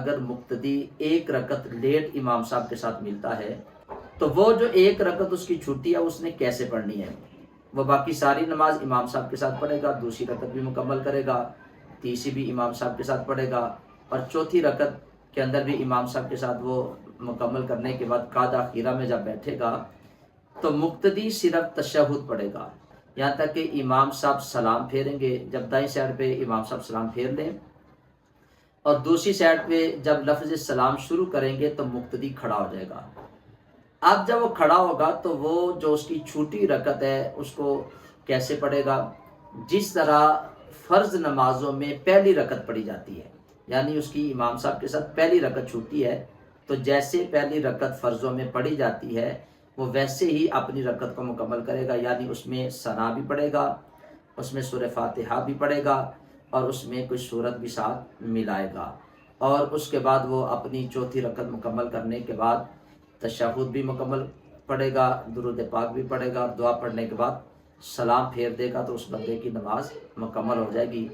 اگر مقتدی ایک رکعت لیٹ امام صاحب کے ساتھ ملتا ہے تو وہ جو ایک رکعت اس کی چھٹی ہے اس نے کیسے پڑھنی ہے؟ وہ باقی ساری نماز امام صاحب کے ساتھ پڑھے گا، دوسری رکعت بھی مکمل کرے گا، تیسری بھی امام صاحب کے ساتھ پڑھے گا، اور چوتھی رکعت کے اندر بھی امام صاحب کے ساتھ وہ مکمل کرنے کے بعد قعدہ خیرہ میں جب بیٹھے گا تو مقتدی صرف تشہد پڑھے گا یہاں تک کہ امام صاحب سلام پھیریں گے۔ جب دائیں سائڈ پہ امام صاحب سلام پھیر لیں اور دوسری سائڈ پہ جب لفظ سلام شروع کریں گے تو مقتدی کھڑا ہو جائے گا۔ اب جب وہ کھڑا ہوگا تو وہ جو اس کی چھوٹی رکعت ہے اس کو کیسے پڑھے گا؟ جس طرح فرض نمازوں میں پہلی رکعت پڑھی جاتی ہے، یعنی اس کی امام صاحب کے ساتھ پہلی رکعت چھوٹی ہے تو جیسے پہلی رکعت فرضوں میں پڑھی جاتی ہے وہ ویسے ہی اپنی رکعت کو مکمل کرے گا، یعنی اس میں ثنا بھی پڑھے گا، اس میں سورہ فاتحہ بھی پڑھے گا اور اس میں کچھ سورت بھی ساتھ ملائے گا، اور اس کے بعد وہ اپنی چوتھی رکعت مکمل کرنے کے بعد تشہد بھی مکمل پڑھے گا، درود پاک بھی پڑھے گا، اور دعا پڑھنے کے بعد سلام پھیر دے گا تو اس بندے کی نماز مکمل ہو جائے گی۔